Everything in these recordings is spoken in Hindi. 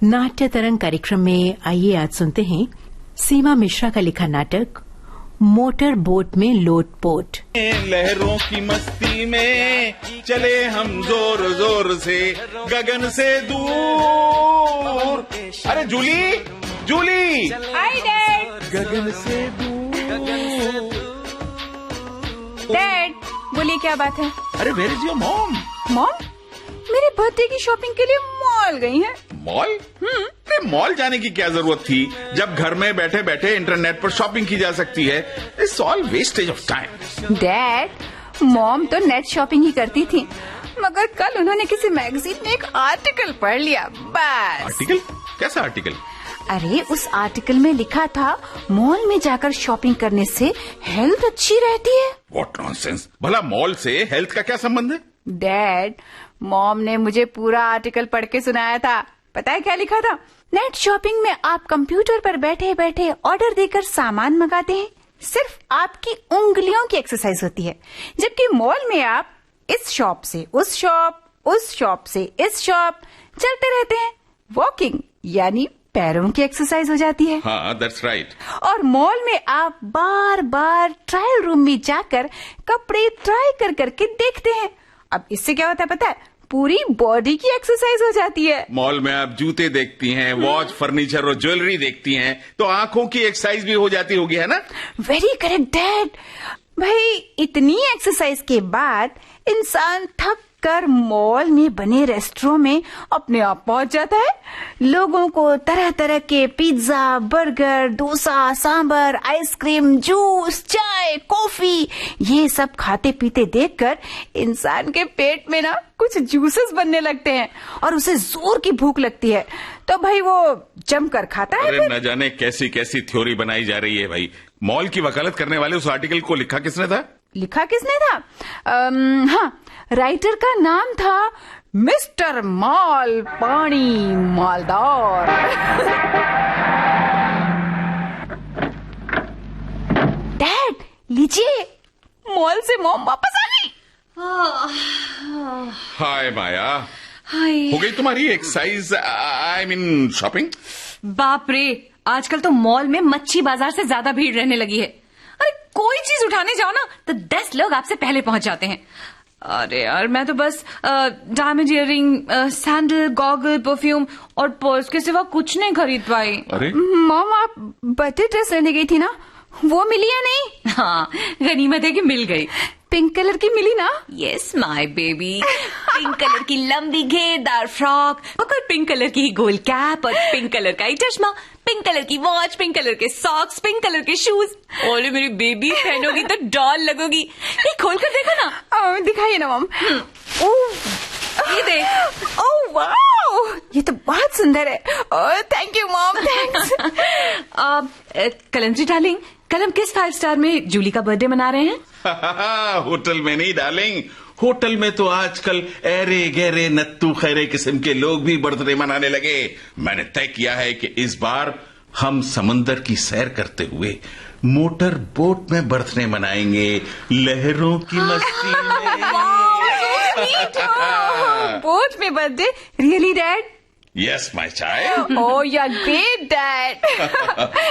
नाट्य तरंग कार्यक्रम में आइए आज सुनते हैं सीमा मिश्रा का लिखा नाटक मोटर बोट में लोटपोट। लहरों की मस्ती में चले हम जोर जोर से गगन से दूर। अरे जूली जूली, हाय डैड। गगन से दूर। डैड बोलिए क्या बात है? अरे where is your mom? Mom मेरे बर्थडे की शॉपिंग के लिए मॉल गई हैं। मॉल? अरे मॉल जाने की क्या जरूरत थी जब घर में बैठे बैठे इंटरनेट पर शॉपिंग की जा सकती है। It's all wastage of time. Dad mom तो नेट शॉपिंग ही करती थी, मगर कल उन्होंने किसी मैगजीन में एक आर्टिकल पढ़ लिया बस। आर्टिकल? कैसा आर्टिकल? अरे उस आर्टिकल में लिखा था मॉल में जाकर शॉपिंग करने से हेल्थ अच्छी रहती है। What nonsense. भला मॉल से हेल्थ का क्या संबंध है? डैड मॉम ने मुझे पूरा आर्टिकल पढ़ के सुनाया था। पता है क्या लिखा था? नेट शॉपिंग में आप कंप्यूटर पर बैठे बैठे ऑर्डर देकर सामान मंगाते हैं, सिर्फ आपकी उंगलियों की एक्सरसाइज होती है, जबकि मॉल में आप इस शॉप से उस शॉप, उस शॉप से इस शॉप चलते रहते हैं। वॉकिंग यानी पैरों की एक्सरसाइज हो जाती है। हाँ, दैट्स राइट। और मॉल में आप बार बार ट्रायल रूम में जाकर कपड़े ट्राई कर करके देखते हैं। अब इससे क्या होता है पता है? पूरी बॉडी की एक्सरसाइज हो जाती है। मॉल में आप जूते देखती हैं, वॉच, फर्नीचर और ज्वेलरी देखती हैं, तो आंखों की एक्सरसाइज भी हो जाती होगी, है ना? Very correct dad. भाई इतनी एक्सरसाइज के बाद इंसान थक कर मॉल में बने रेस्टोरेंट में अपने आप पहुंच जाता है। लोगों को तरह तरह के pizza, burger, dosa, sambar, ice cream, juice, चाय, कॉफी ये सब खाते पीते देखकर इंसान के पेट में ना कुछ जूसेस बनने लगते हैं और उसे जोर की भूख लगती है, तो भाई वो जमकर खाता है। अरे न जाने कैसी कैसी थ्योरी बनाई जा रही है भाई। मॉल की वकालत करने वाले उस आर्टिकल को लिखा किसने था? लिखा किसने था? हाँ, राइटर का नाम था मिस्टर माल पानी मालदार। डैड लीजिए, मॉल से मॉम वापस आ गई। हाय माया, हाय। हो गई तुम्हारी एक्सरसाइज, आई मीन शॉपिंग? बाप रे, आजकल तो मॉल में मच्छी बाजार से ज्यादा भीड़ रहने लगी है। अरे कोई चीज उठाने जाओ ना तो 10 लोग आपसे पहले पहुंच जाते हैं। अरे यार मैं तो बस diamond earring, sandal, goggle, perfume और पर्स के सिवा कुछ नहीं खरीद पाई। अरे मॉम आप बर्थडे ड्रेस लेने गई थी ना, वो मिली या नहीं? हाँ, गनीमत है कि मिल गई। पिंक कलर की मिली ना? Yes my baby. Pink colour की लंबी घेरदार फ्रॉक और पिंक कलर की गोल कैप और पिंक कलर का ही चश्मा, पिंक कलर की वॉच, पिंक कलर के सॉक्स, पिंक कलर के शूज। और मेरी बेबी पहनोगी तो डॉल लगोगी। ये खोल कर देखो ना। दिखाइए ना मॉम। ये देख। ओह वाओ, ये तो बहुत सुंदर है। Thank you mom, thanks. कलंजी डार्लिंग, कल हम किस 5 स्टार में जूली का बर्थडे मना रहे हैं? होटल में नहीं डार्लिंग, होटल में तो आजकल ऐरे गहरे नत्तू खैरे किस्म के लोग भी बर्थडे मनाने लगे। मैंने तय किया है कि इस बार हम समंदर की सैर करते हुए मोटर बोट में बर्थडे मनाएंगे, लहरों की मस्ती में। बोट में birthday? Really dad? Yes my child. Oh you are great dad.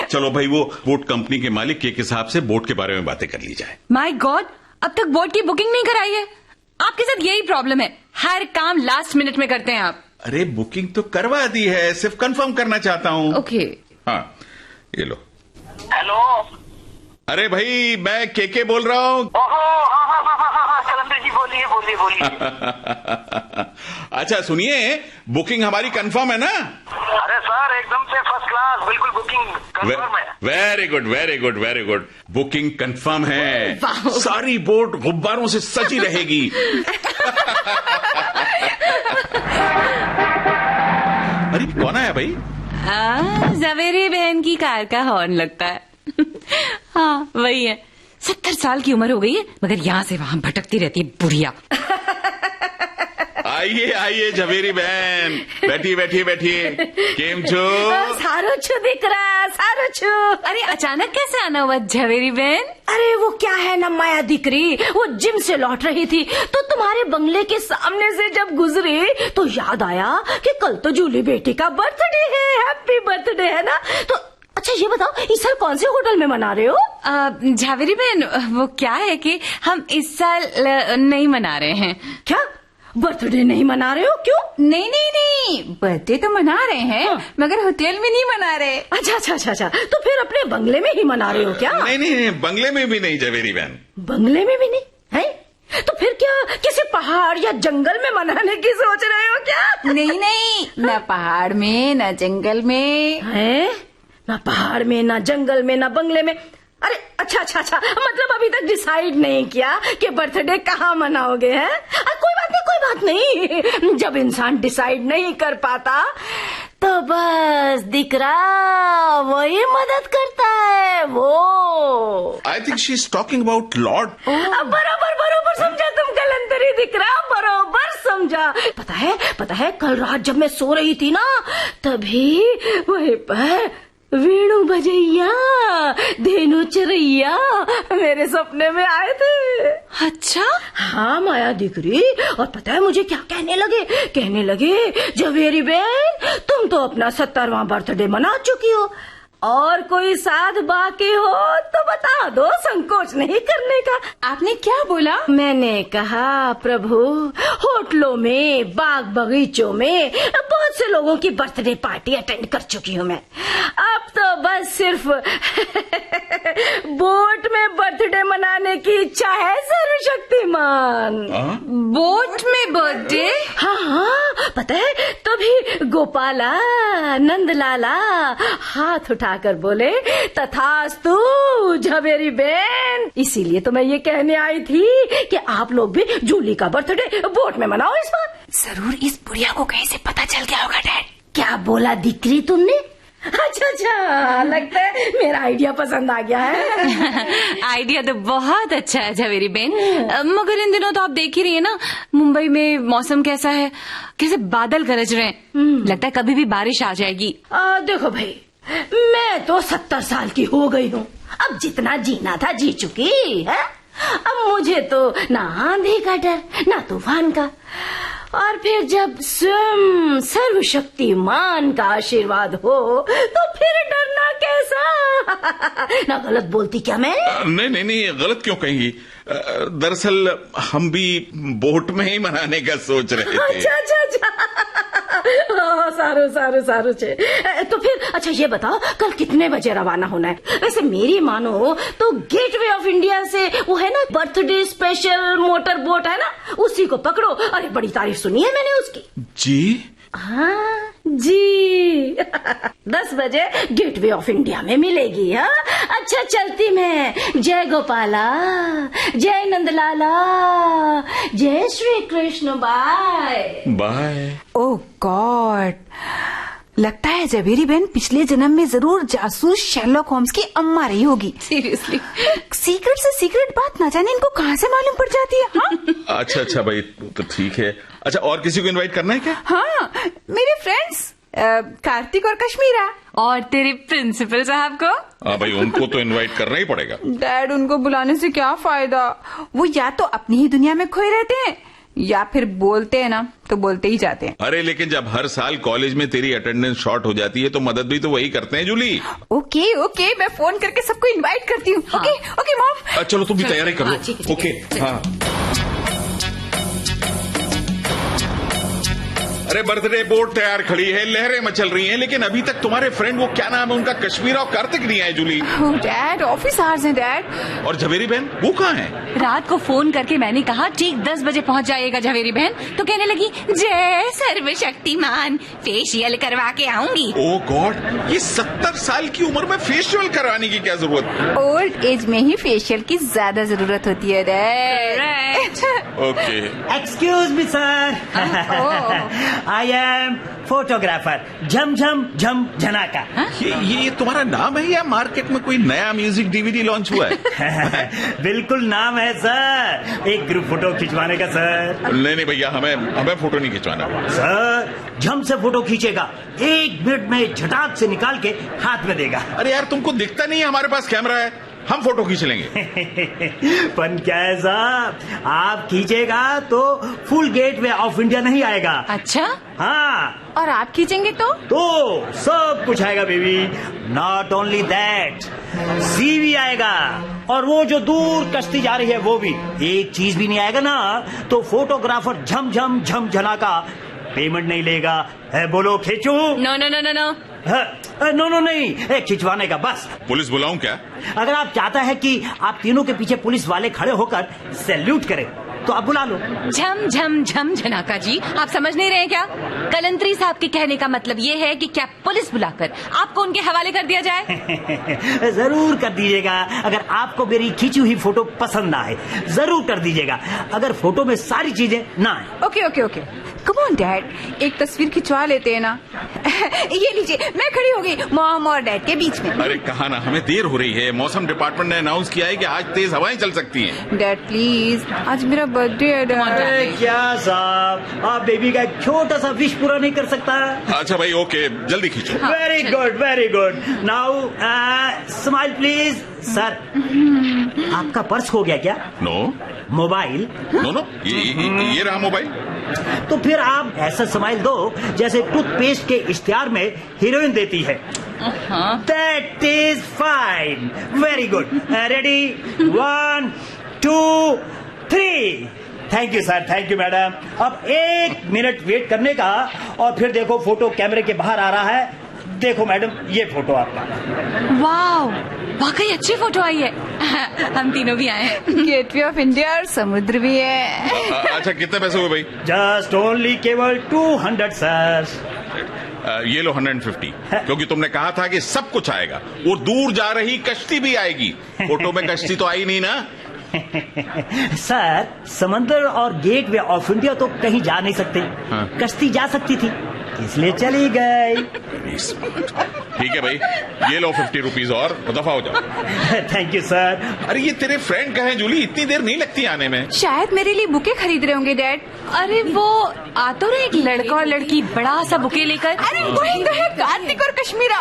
चलो भाई, वो बोट कंपनी के मालिक के हिसाब से बोट के बारे में बातें कर ली जाए। माय गॉड, अब तक बोट की बुकिंग नहीं कराई है। आपके साथ यही प्रॉब्लम है, हर काम लास्ट मिनट में करते हैं आप। अरे बुकिंग तो करवा दी है, सिर्फ कंफर्म करना चाहता हूँ। ओके। हाँ ये लो। हेलो। अरे भाई मैं केके बोल रहा हूँ। कलंदर जी बोलिए बोलिए बोलिए। अच्छा सुनिए, बुकिंग हमारी कंफर्म है ना? अरे सर एकदम से फर्स्ट क्लास, बिल्कुल बुकिंग कंफर्म है। Very good very good very good. Booking confirm है, सारी बोट गुब्बारों से सजी रहेगी। अरे कौन आया भाई? जवेरी बहन की कार का हॉर्न लगता है। हाँ वही है, 70 साल की उम्र हो गई है मगर यहाँ से वहां भटकती रहती है बुढ़िया। आइए आइए झवेरी बहन, बैठिए बैठिए बैठिए। केम छो? सारो छो दीकरा, सारो छो। अरे अचानक कैसे आना हुआ झवेरी बहन? अरे वो क्या है ना माया दीकरी, वो जिम से लौट रही थी तो तुम्हारे बंगले के सामने से जब गुजरी तो याद आया कि कल तो जूली बेटी का बर्थडे है, हैप्पी बर्थडे है ना। तो अच्छा ये बताओ इस साल कौन से होटल में मना रहे हो? झावेरी बहन, वो क्या है कि हम इस साल नहीं मना रहे हैं। क्या बर्थडे नहीं मना रहे हो? क्यों? नहीं नहीं नहीं, बर्थडे तो मना रहे हैं, हाँ। मगर होटल में नहीं मना रहे। अच्छा अच्छा अच्छा अच्छा, तो फिर अपने बंगले में ही मना रहे हो क्या? नहीं नहीं नहीं, बंगले में भी नहीं झवेरी बहन। बंगले में भी नहीं है? तो फिर क्या किसी पहाड़ या जंगल में मनाने की सोच रहे हो क्या? नहीं नहीं, न पहाड़ में न जंगल में। है ना पहाड़ में ना जंगल में ना बंगले में। अरे अच्छा अच्छा अच्छा, मतलब अभी तक डिसाइड नहीं किया कि बर्थडे कहाँ मनाओगे हैं? कोई बात नहीं कोई बात नहीं, जब इंसान डिसाइड नहीं कर पाता तो बस दिकरा वही मदद करता है वो। I think she is talking about Lord. बराबर बराबर समझा तुम कलंदरी दिकरा, बराबर समझा। पता है कल रात जब मैं सो रही थी ना तभी वहीं पर वेणु बजैया धेनु चरैया मेरे सपने में आए थे। अच्छा? हाँ माया दिकरी, और पता है मुझे क्या कहने लगे झवेरी बहन तुम तो अपना 70वां बर्थडे मना चुकी हो, और कोई साथ बाकी हो तो बता दो, संकोच नहीं करने का। आपने क्या बोला? मैंने कहा प्रभु होटलों में बाग बगीचों में बहुत से लोगों की बर्थडे पार्टी अटेंड कर चुकी हूँ मैं, अब तो बस सिर्फ बोट में बर्थडे मनाने की इच्छा है सर्वशक्तिमान। बोट में बर्थडे? हाँ हाँ पता है, तभी गोपाला नंदलाला हाथ उठाकर बोले तथास्तु झवेरी बहन। इसीलिए तो मैं ये कहने आई थी कि आप लोग भी जूली का बर्थडे बोट में मनाओ इस बार। जरूर इस बुढ़िया को कहीं से पता चल गया होगा डैड। क्या बोला दिकरी तुमने? अच्छा अच्छा, लगता है मेरा आइडिया पसंद आ गया है। आइडिया तो बहुत अच्छा है झवेरी बहन, मगर इन दिनों तो आप देख ही रही है ना मुंबई में मौसम कैसा है, कैसे बादल गरज रहे हैं, लगता है कभी भी बारिश आ जाएगी। देखो भाई, मैं तो 70 साल की हो गई हूँ, अब जितना जीना था जी चुकी है। अब मुझे तो ना आंधी का डर ना तूफान का, और फिर जब स्वयं सर्वशक्तिमान का आशीर्वाद हो तो फिर डरना कैसा? ना गलत बोलती क्या मैं? नहीं नहीं, गलत क्यों कहेंगी? दरअसल हम भी बोट में ही मनाने का सोच रहे थे। अच्छा अच्छा अच्छा, सारू छे। तो फिर अच्छा ये बताओ कल कितने बजे रवाना होना है? वैसे मेरी मानो तो गेटवे ऑफ इंडिया से वो है ना बर्थडे स्पेशल मोटर बोट है ना, उसी को पकड़ो। अरे बड़ी तारीफ सुनी है मैंने उसकी। जी? हाँ जी 10 बजे गेटवे ऑफ इंडिया में मिलेगी। हाँ अच्छा चलती मैं। जय गोपाला, जय नंदलाला, जय Shri Krishna. Bye bye. Oh god, लगता है झवेरी बहन पिछले जन्म में जरूर जासूस शेरलॉक होम्स की अम्मा रही होगी। सीरियसली, सीक्रेट से सीक्रेट बात ना जाने इनको कहाँ से मालूम पड़ जाती है। हाँ? अच्छा भाई तो ठीक है। अच्छा और किसी को इनवाइट करना है क्या? हाँ, मेरे फ्रेंड्स कार्तिक और कश्मीरा। और तेरे प्रिंसिपल साहब को? हाँ भाई, उनको तो इनवाइट करना ही पड़ेगा। डैड उनको बुलाने से क्या फायदा, वो या तो अपनी ही दुनिया में खोए रहते हैं या फिर बोलते हैं ना तो बोलते ही जाते हैं। अरे लेकिन जब हर साल कॉलेज में तेरी अटेंडेंस शॉर्ट हो जाती है तो मदद भी तो वही करते हैं जूली। ओके, मैं फोन करके सबको इनवाइट करती हूँ। हाँ। Okay mom. चलो तुम भी तैयारी कर लो। ओके हाँ। अरे बर्थडे बोट तैयार खड़ी है, लहरें मचल रही हैं, लेकिन अभी तक तुम्हारे फ्रेंड वो क्या नाम है उनका, कश्मीर और कार्तिक नहीं आए जूली। डैड ऑफिस आवर्स हैं डैड। और झवेरी बहन वो कहाँ है? रात को फोन करके मैंने कहा ठीक 10 बजे पहुंच जाइएगा झवेरी बहन, तो कहने लगी जय सर्वशक्तिमान, फेशियल करवा के आऊंगी। ओह गॉड, ये 70 साल की उम्र में फेशियल करवाने की क्या जरूरत? ओल्ड एज में ही फेशियल की ज्यादा जरूरत होती है dad. Okay. Excuse me sir, I am photographer झमझम झम झनाका। ये तुम्हारा नाम है या मार्केट में कोई नया म्यूजिक डीवीडी लॉन्च हुआ है? बिल्कुल नाम है सर, एक ग्रुप फोटो खिंचवाने का सर। नहीं भैया, हमें फोटो नहीं खिंचवाना सर। झम से फोटो खींचेगा, 1 मिनट में झटाक से निकाल के हाथ में देगा। अरे यार, तुमको दिखता नहीं है हमारे पास कैमरा है, हम फोटो खींच लेंगे। पर क्या है साहब, आप खींचेगा तो फुल गेटवे ऑफ इंडिया नहीं आएगा। अच्छा? हाँ। और आप खींचेंगे तो सब कुछ आएगा बेबी। नॉट ओनली दैट, सी भी आएगा, और वो जो दूर कश्ती जा रही है वो भी। एक चीज भी नहीं आएगा ना तो फोटोग्राफर झम झम झम झना का पेमेंट नहीं लेगा। है बोलो खींचू? No no no no no. No नहीं, खिंचवाने का बस। पुलिस बुलाऊं क्या? अगर आप चाहता है कि आप तीनों के पीछे पुलिस वाले खड़े होकर सैल्यूट करें तो आप बुला लो। झम झम झम झनाका जी, आप समझ नहीं रहे क्या? कलंतरी साहब के कहने का मतलब ये है कि क्या पुलिस बुलाकर आपको उनके हवाले कर दिया जाए? जरूर कर दीजिएगा। अगर आपको मेरी खींची हुई फोटो पसंद ना आए जरूर कर दीजिएगा, अगर फोटो में सारी चीजें ना आए। Okay okay okay, come on dad, एक तस्वीर खिंचवा लेते हैं ना। ये लीजिए, मैं खड़ी हो गई मॉम और डैड के बीच में। अरे कहा ना, हमें देर हो रही है। मौसम डिपार्टमेंट ने अनाउंस किया है कि आज तेज हवाएं चल सकती हैं। डैड प्लीज, आज मेरा बर्थडे है डैड। क्या साहब, आप बेबी का एक छोटा सा विश पूरा नहीं कर सकता? अच्छा भाई, ओके, जल्दी खींचो। Very good very good. Now smile please. Sir, आपका पर्स खो गया क्या? नो। मोबाइल? नो, ये रहा मोबाइल। तो फिर आप ऐसा स्माइल दो जैसे टूथपेस्ट के इश्तिहार में हीरोइन देती है। That is fine, very good. Ready, 1 2 3। Thank you sir, thank you madam. अब 1 मिनट वेट करने का और फिर देखो फोटो कैमरे के बाहर आ रहा है। देखो मैडम, ये फोटो आपका। वाओ, वाकई अच्छी फोटो आई है। हम तीनों भी आए हैं। गेटवे ऑफ इंडिया और समुद्र भी है। अच्छा, कितने पैसे हुए भाई? जस्ट ओनली केवल 200 सर। ये लो 150, क्योंकि तुमने कहा था कि सब कुछ आएगा। वो दूर जा रही कश्ती भी आएगी। फोटो में कश्ती तो आई नहीं ना? सर, समंदर और गेटवे ऑफ इंडिया तो कहीं जा नहीं सकते। हाँ। कश्ती जा सकती थी, इसलिए चली गई। ठीक है भाई, ये लो 50 रुपीज और दफा हो जाओ। Thank you sir. अरे ये तेरे फ्रेंड कहाँ हैं जूली? इतनी देर नहीं लगती आने में। शायद मेरे लिए बुके खरीद रहे होंगे डैड। अरे वो आ तो रहे, एक लड़का और लड़की बड़ा सा बुके लेकर। अरे वही तो है, कार्तिक और Kashmira.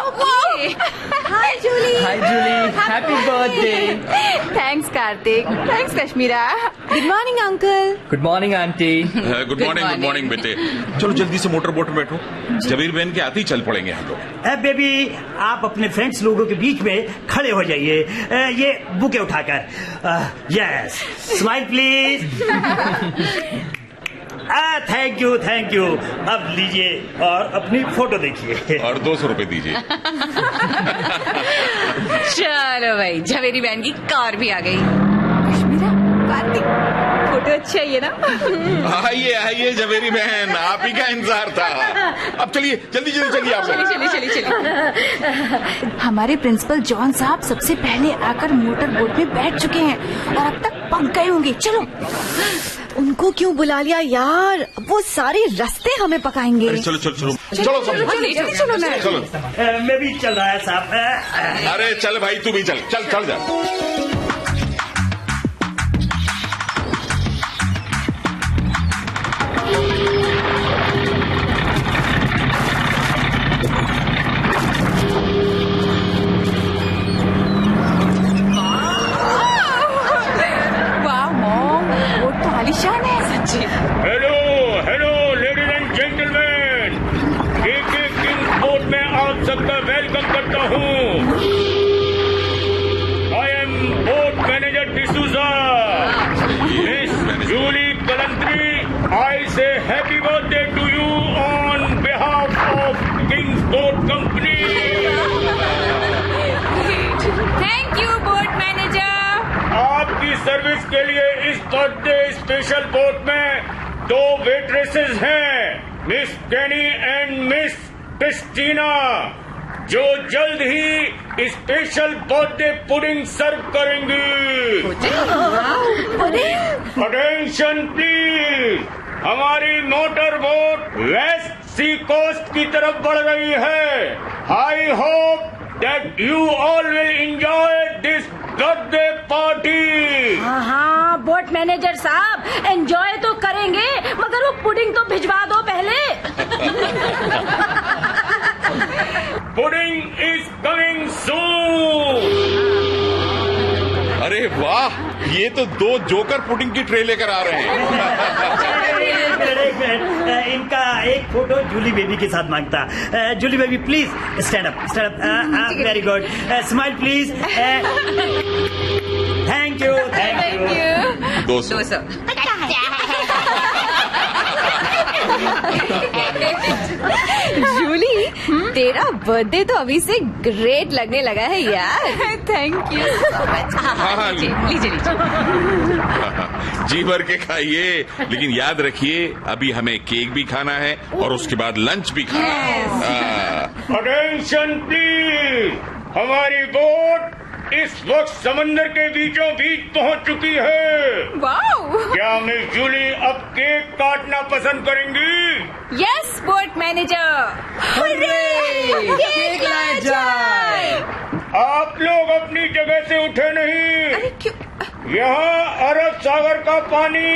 Hi Julie. Hi Julie, happy birthday. Thanks Kartik, thanks Kashmira. Good morning uncle. Good morning aunty. Good morning बेटे। चलो जल्दी से मोटर बोट में बैठो, जबीर बहन के आते ही चल पड़ेंगे हम लोग। बेबी, आप अपने फ्रेंड्स लोगों के बीच में खड़े हो जाइए, ये बुके उठाकर। Yes, smile please. Thank you thank you. अब लीजिए और अपनी फोटो देखिए। और 200 रुपए दीजिए। चलो भाई, झवेरी बहन की कार भी आ गई। कश्मीरा, कार्तिक, फोटो अच्छी आई है ना? आइए आइए झवेरी बहन, आप ही का इंतजार था। अब चलिए, जल्दी चलिए आप लोग। चलिए। हमारे प्रिंसिपल जॉन साहब सबसे पहले आकर मोटर बोट में बैठ चुके हैं और अब तक पक गए होंगे। चलो। उनको क्यों बुला लिया यार, वो सारे रास्ते हमें पकाएंगे। अरे चलो चलो चलो चलो चलो चलो। मैं भी चल रहा है साहब। अरे चल भाई, तू भी चल चल चल जा। वाह मॉम, वो तो आलीशान है सच्ची। Hello ladies and gentleman, KK king boat में आप सबका वेलकम करता हूँ। I am boat manager D'Souza. Miss Julie Kalantri, I say happy birthday to you on behalf of kings boat company. Thank you boat manager. आपकी सर्विस के लिए इस बर्थडे स्पेशल बोट में 2 वेट्रेसेस हैं, मिस केनी एंड मिस क्रिस्टीना, जो जल्द ही स्पेशल बर्थडे पुडिंग सर्व करेंगी। अटेंशन प्लीज, हमारी मोटर बोट वेस्ट सी कोस्ट की तरफ बढ़ रही है। I hope that you all will enjoy this birthday party. हाँ, बोट मैनेजर साहब, एंजॉय तो करेंगे, मगर वो पुडिंग तो भिजवा दो पहले। Pudding is coming soon. अरे वाह, ये तो 2 जोकर पुडिंग की ट्रे लेकर आ रहे हैं। इनका एक फोटो जूली बेबी के साथ मांगता। Julie baby please stand up. Very good, smile please. Thank you. 200। Julie, तेरा बर्थडे तो अभी से ग्रेट लगने लगा है यार। Thank you so much. हाँ, लीजिए। जी भर के खाइए, लेकिन याद रखिए अभी हमें केक भी खाना है और उसके बाद लंच भी खाना है। अटेंशन प्लीज, हमारी बोट इस वक्त समंदर के बीचों बीच पहुंच चुकी है। वाओ! क्या मिस जूली अब केक काटना पसंद करेंगी? Yes boat manager. केक लाया जाए। आप लोग अपनी जगह से उठे नहीं। अरे क्यों? यहाँ अरब सागर का पानी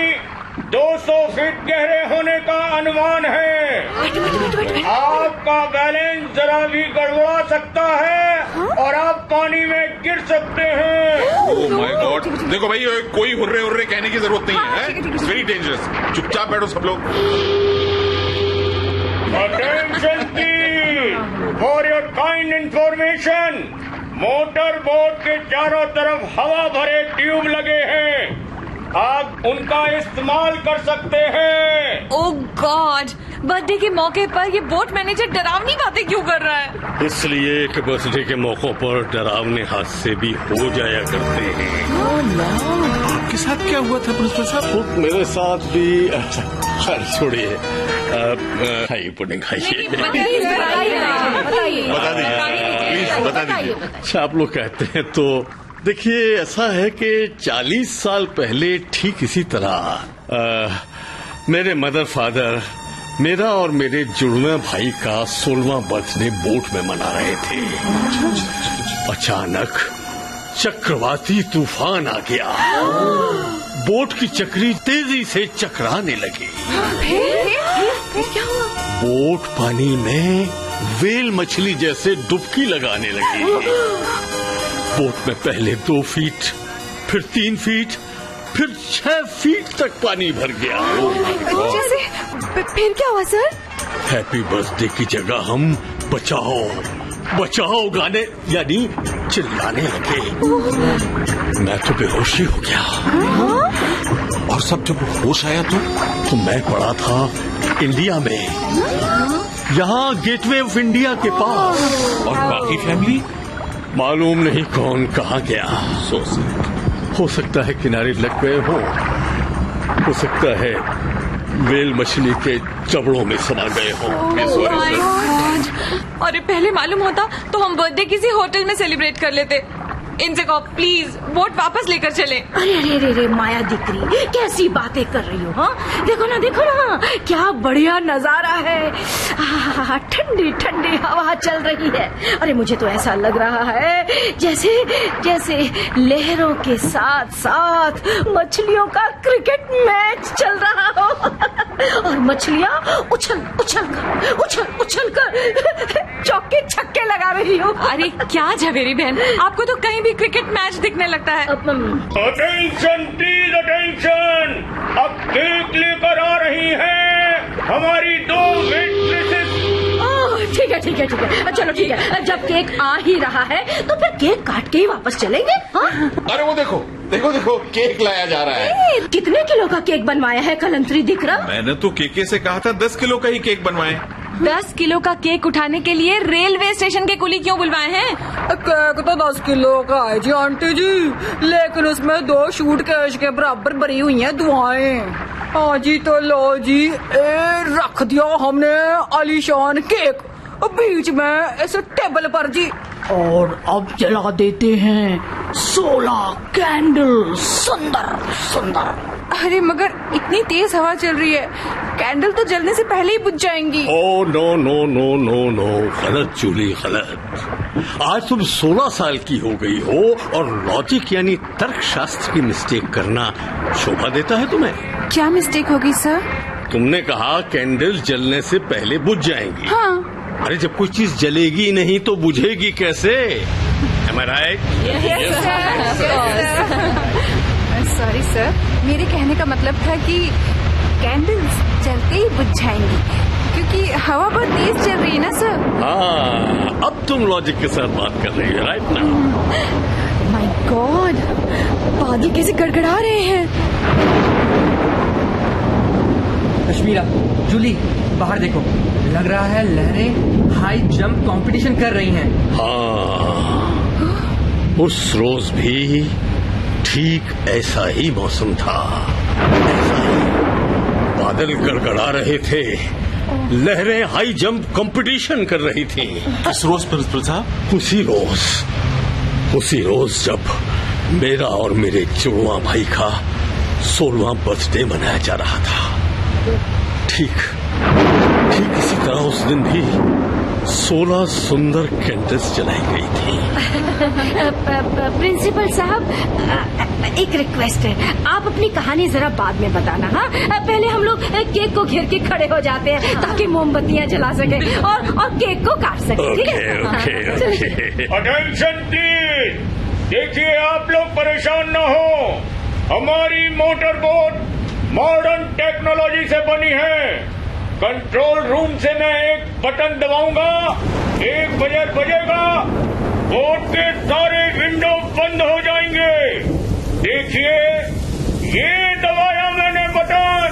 200 फीट गहरे होने का अनुमान है। आपका बैलेंस जरा भी गड़बड़ा सकता है और आप पानी में गिर सकते हैं। Oh my God! देखो भाई, कोई हुर्रे कहने की जरूरत नहीं है। It's very dangerous. चुपचाप बैठो सब लोग। Attention please, for your kind information, motor boat के चारों तरफ हवा भरे ट्यूब लगे हैं। आप उनका इस्तेमाल कर सकते हैं। ओह गॉड, बर्थडे के मौके पर ये बोट मैनेजर डरावनी बातें क्यों कर रहा है? इसलिए कि बर्थडे के मौकों पर डरावने हादसे भी हो जाया करते हैं। आपके साथ क्या हुआ था प्रिंसिपल साहब? मेरे साथ भी। छोड़िए, खाइए पुडिंग, खाइए। बता दीजिए, बता दीजिए। अच्छा, आप लोग कहते हैं तो देखिए, ऐसा है कि 40 साल पहले ठीक इसी तरह मेरे मदर फादर मेरा और मेरे जुड़वा भाई का 16वां बर्थडे बोट में मना रहे थे। अचानक चक्रवाती तूफान आ गया। बोट की चक्री तेजी से चकराने लगी। बोट पानी में व्हेल मछली जैसे डुबकी लगाने लगी। बोट में पहले 2 फीट, फिर 3 फीट, फिर 6 फीट तक पानी भर गया। जैसे फिर क्या हुआ सर? हैप्पी बर्थडे की जगह हम बचाओ बचाओ गाने यानी चिल्लाने लगे। मैं तो बेहोशी हो गया। और सब जब होश आया तो मैं पड़ा था इंडिया में, यहाँ गेटवे ऑफ इंडिया के पास। और बाकी फैमिली मालूम नहीं कौन कहाँ गया। हो सकता है किनारे लग गए हो सकता है व्हेल मछली के जबड़ों में समा गए हो। अरे पहले मालूम होता तो हम बर्थडे किसी होटल में सेलिब्रेट कर लेते। इनसे कहो प्लीज बोट वापस लेकर चले। अरे माया दिकरी, कैसी बातें कर रही हो? हाँ, देखो ना, क्या बढ़िया नजारा है। ठंडी ठंडी हवा चल रही है। अरे मुझे तो ऐसा लग रहा है जैसे लहरों के साथ साथ मछलियों का क्रिकेट मैच चल रहा हो और मछलियाँ उछल कर चौके छक्के लगा रही हो। अरे क्या झवेरी बहन, आपको तो कहीं भी क्रिकेट मैच दिखने लगता है। Attention please, attention. अब केक लेकर आ रही है हमारी 2 वेट्रेसेस। ठीक है, चलो ठीक है। जब केक आ ही रहा है तो फिर केक काट के ही वापस चलेंगे। हाँ? अरे वो देखो केक लाया जा रहा है। कितने किलो का केक बनवाया है कलंतरी दिकरा? मैंने तो केके से कहा था 10 किलो का ही केक बनवाए। 10 किलो का केक उठाने के लिए रेलवे स्टेशन के कुली क्यों बुलवाए हैं? केक तो 10 किलो का है जी आंटी जी, लेकिन उसमें 2 सूटकेस के बराबर भरी हुई हैं दुआएं। हाँ जी, तो लो जी, रख दिया हमने आलीशान केक बीच में इस टेबल पर जी। और अब जला देते हैं 16 कैंडल सुंदर। अरे मगर इतनी तेज हवा चल रही है, कैंडल तो जलने से पहले ही बुझ जाएंगी। Oh no no no no no, गलत जूली, गलत। आज तुम 16 साल की हो गई हो और लॉजिक यानी तर्क शास्त्र की मिस्टेक करना शोभा देता है तुम्हें? क्या मिस्टेक होगी सर? तुमने कहा कैंडल जलने से पहले बुझ जाएंगी। हाँ। अरे जब कोई चीज जलेगी नहीं तो बुझेगी कैसे? Am I right? Sorry sir, मेरे कहने का मतलब था कि कैंडल्स जलते ही बुझ जाएंगी क्योंकि हवा बहुत तेज चल रही है ना सर। हाँ, अब तुम लॉजिक के साथ बात कर रही हो, राइट ना? माय गॉड, बादल कैसे गड़गड़ा रहे हैं। कश्मीरा, जूली, बाहर देखो, लग रहा है लहरें हाई जंप कंपटीशन कर रही हैं। हाँ, उस रोज भी ठीक ऐसा ही मौसम था, ऐसा ही। बादल गड़गड़ा रहे थे, लहरें हाई जंप कंपटीशन कर रही थी। किस रोज प्रिंसिपल साहब? उसी रोज जब मेरा और मेरे जुड़वा भाई का 16वां बर्थडे मनाया जा रहा था। ठीक इसी तरह उस दिन भी 16 सुंदर कैंडल्स जलाई गई थी। प्रिंसिपल साहब, एक रिक्वेस्ट है, आप अपनी कहानी जरा बाद में बताना। हाँ, पहले हम लोग केक को घेर के खड़े हो जाते हैं ताकि मोमबत्तियां जला सके और केक को काट सके। ठीक है? ओके। Attention please. देखिए, आप लोग परेशान न हो, हमारी मोटर बोट मॉडर्न टेक्नोलॉजी से बनी है। कंट्रोल रूम से मैं एक बटन दबाऊंगा, 1 बजे बजेगा, बोट के सारे विंडो बंद हो जाएंगे। देखिए, ये दबाया मैंने बटन।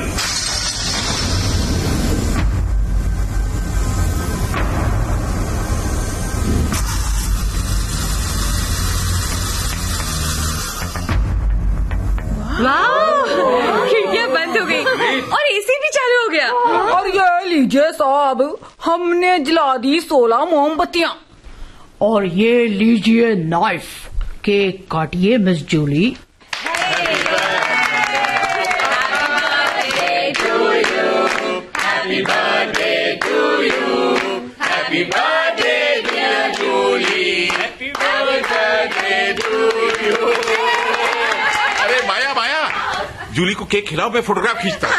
खिड़कियां बंद हो गई और एसी भी चालू हो गया। और ये लीजिए साहब, हमने जला दी 16 मोमबत्तियां। और ये लीजिए नाइफ, केक काटिए मिस जूली। अरे माया, जूली को केक खिलाओ, मैं फोटोग्राफ खींचता हूँ।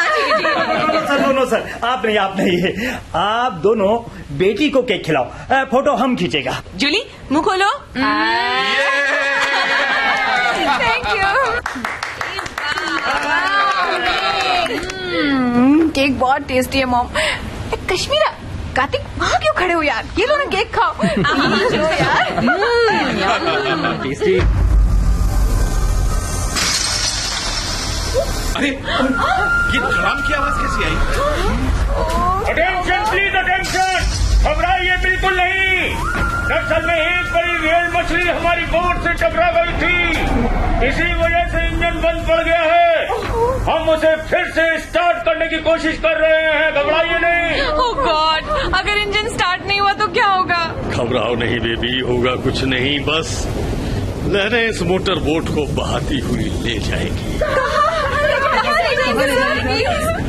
नो सर, आप नहीं, आप दोनों बेटी को केक खिलाओ, फोटो हम खींचेगा। जूली, मुंह खोलो। Thank you. केक बहुत टेस्टी है मॉम। कश्मीरा, कार्तिक, वहाँ क्यों खड़े हो यार? ये लो ना केक खाओ। यार टेस्टी। अरे ये धड़ाम की आवाज कैसी आई? Attention please, attention. घबराइए बिल्कुल नहीं। दरअसल में एक बड़ी रेल मछली हमारी बोट से टकरा गई थी, इसी वजह से इंजन बंद पड़ गया है। हम उसे फिर से स्टार्ट करने की कोशिश कर रहे हैं, घबराइए नहीं। ओह गॉड, अगर इंजन स्टार्ट नहीं हुआ तो क्या होगा? घबराओ नहीं बेबी, होगा कुछ नहीं, बस लहरें इस मोटर बोट को बहाती हुई ले जाएगी।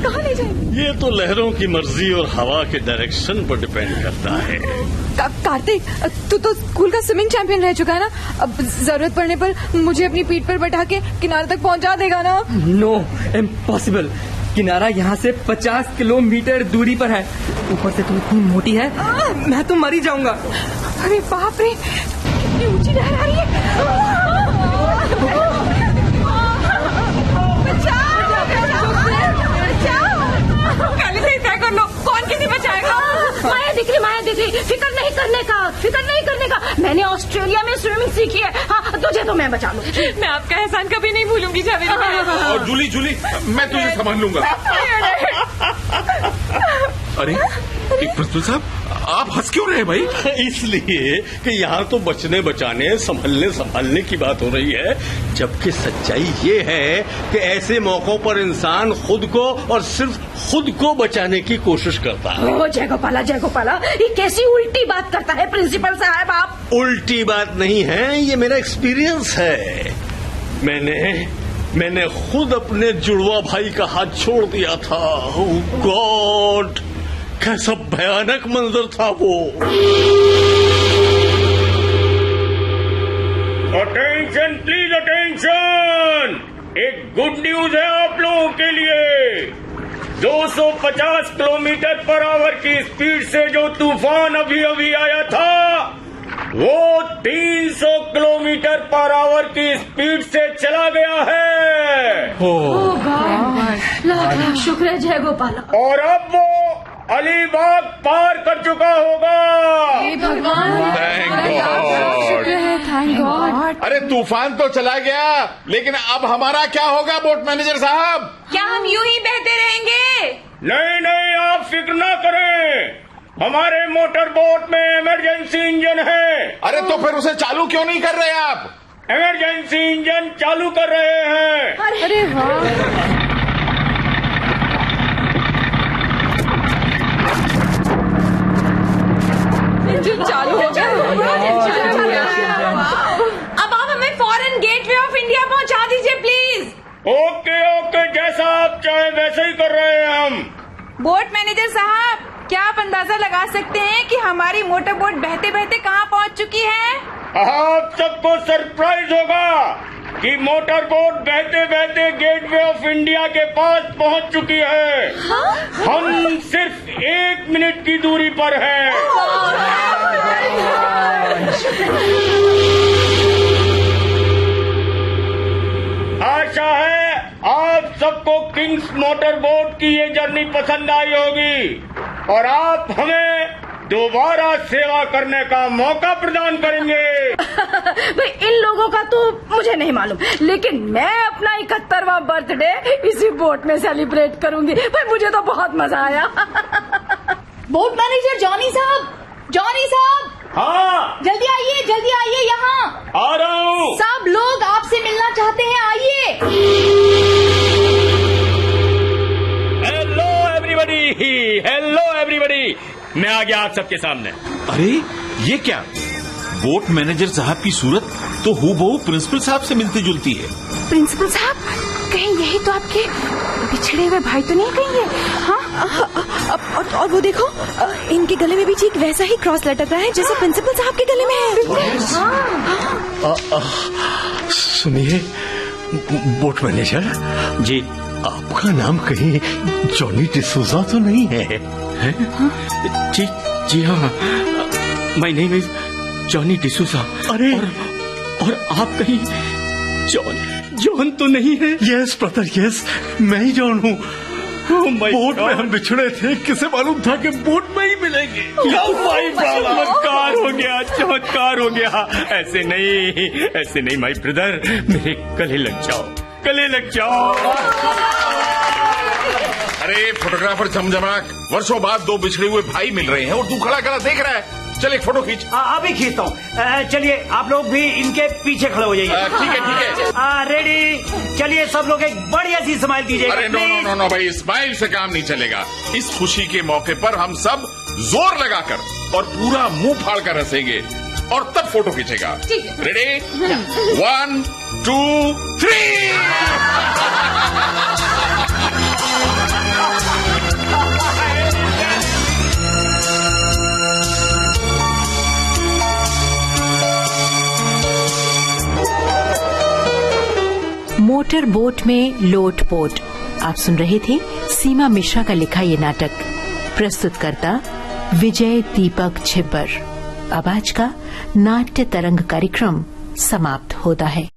कहाँ ले जाएंगे? ये तो लहरों की मर्जी और हवा के डायरेक्शन पर डिपेंड करता है। कार्तिक, तू तो स्कूल का स्विमिंग चैंपियन रह चुका है ना, अब जरूरत पड़ने पर मुझे अपनी पीठ पर बैठा के किनारे तक पहुंचा देगा ना? No, impossible. किनारा यहाँ से 50 किलोमीटर दूरी पर है। ऊपर से तू इतनी मोटी है, मैं तो मर ही जाऊंगा। अरे बाप रे, कितनी ऊंची लहर आ रही है। पहले से ही तय कर लो, कौन किसे बचाएगा? माया दिख रही, फिक्र नहीं करने का। मैंने ऑस्ट्रेलिया में स्विमिंग सीखी है। हाँ, तुझे तो मैं बचा लूँ। मैं आपका एहसान कभी नहीं भूलूंगी जावेद भाई। और जूली, मैं तुझे संभाल लूंगा। अरे प्रिंसिपल साहब, आप हंस क्यों रहे भाई? इसलिए कि यहाँ तो बचने बचाने संभालने की बात हो रही है, जबकि सच्चाई ये है कि ऐसे मौकों पर इंसान खुद को और सिर्फ खुद को बचाने की कोशिश करता है। ओ जय गोपाला, ये कैसी उल्टी बात करता है प्रिंसिपल साहब आप? उल्टी बात नहीं है, ये मेरा एक्सपीरियंस है। मैंने मैंने खुद अपने जुड़वा भाई का हाथ छोड़ दिया था। ओह गॉड, कैसा भयानक मंजर था वो। अटेंशन प्लीज अटेंशन, एक गुड न्यूज है आप लोगों के लिए। 250 किलोमीटर पर आवर की स्पीड से जो तूफान अभी अभी आया था, वो 300 किलोमीटर पर आवर की स्पीड से चला गया है। लाख शुक्र है जय गोपाला। और अब वो अलीबाग पार कर चुका होगा। Thank God. अरे तूफान तो चला गया, लेकिन अब हमारा क्या होगा बोट मैनेजर साहब? क्या हम यूं ही बहते रहेंगे? नहीं नहीं, आप फिक्र ना करें, हमारे मोटर बोट में इमरजेंसी इंजन है। अरे तो फिर उसे चालू क्यों नहीं कर रहे आप? इमरजेंसी इंजन चालू कर रहे हैं। अरे वाह, इंजन चालू हो गया। अब आप हमें फॉरेन गेटवे ऑफ इंडिया पहुंचा दीजिए प्लीज। ओके ओके, जैसा आप चाहे वैसे ही कर रहे हैं हम। बोट मैनेजर साहब, क्या आप अंदाजा लगा सकते हैं कि हमारी मोटर बोट बहते बहते कहाँ पहुँच चुकी है? आप सबको सरप्राइज होगा कि मोटर बोट बहते बहते गेटवे ऑफ इंडिया के पास पहुंच चुकी है। हम सिर्फ 1 मिनट की दूरी पर हैं। आशा है आप सबको किंग्स मोटर बोट की ये जर्नी पसंद आई होगी और आप हमें दोबारा सेवा करने का मौका प्रदान करेंगे। भाई इन लोगों का तो मुझे नहीं मालूम, लेकिन मैं अपना 71वां बर्थडे इसी बोट में सेलिब्रेट करूंगी। भाई मुझे तो बहुत मजा आया। बोट मैनेजर जॉनी साहब, जॉनी साहब, हाँ जल्दी आइए यहाँ। आ रहा हूँ। सब लोग आपसे मिलना चाहते हैं, आइए। हेलो एवरीबॉडी, मैं आ गया आप सबके सामने। अरे ये क्या, बोट मैनेजर साहब की सूरत तो हूबहू प्रिंसिपल साहब से मिलती जुलती है। प्रिंसिपल साहब, कहीं यही तो आपके बिछड़े हुए भाई तो नहीं कहीं है? हाँ, और वो देखो, इनके गले में भी ठीक वैसा ही क्रॉस लटक रहा है जैसा प्रिंसिपल साहब के गले में है। सुनिए बोट मैनेजर जी, आपका नाम कहीं जॉनी डिसूजा तो नहीं है? जी हाँ, my name is Johnny D'Souza. अरे और आप कहीं जॉन तो नहीं है? यस ब्रदर यस, मैं ही जॉन हूँ। बोट में हम बिछड़े थे, किसे मालूम था कि बोट में ही मिलेंगे। चमत्कार हो गया, चमत्कार हो गया। ऐसे नहीं माय ब्रदर, मेरे गले लग जाओ, गले लग जाओ। अरे फोटोग्राफर झमझमाक, वर्षों बाद 2 बिछड़े हुए भाई मिल रहे हैं और तू खड़ा खड़ा देख रहा है। चल एक फोटो खींच। अभी खींचता हूँ। चलिए आप लोग भी इनके पीछे खड़े हो जाइए। ठीक है। रेडी, चलिए सब लोग एक बढ़िया सी स्माइल दीजिए। अरे नो भाई, स्माइल से काम नहीं चलेगा। इस खुशी के मौके पर हम सब जोर लगाकर और पूरा मुंह फाड़ कर हंसेंगे और तब फोटो खींचेगा। रेडी, 1 2 3। मोटर बोट में लोटपोट। आप सुन रहे थे सीमा मिश्रा का लिखा ये नाटक। प्रस्तुतकर्ता विजय दीपक छिब्बर। अब आज का नाट्य तरंग कार्यक्रम समाप्त होता है।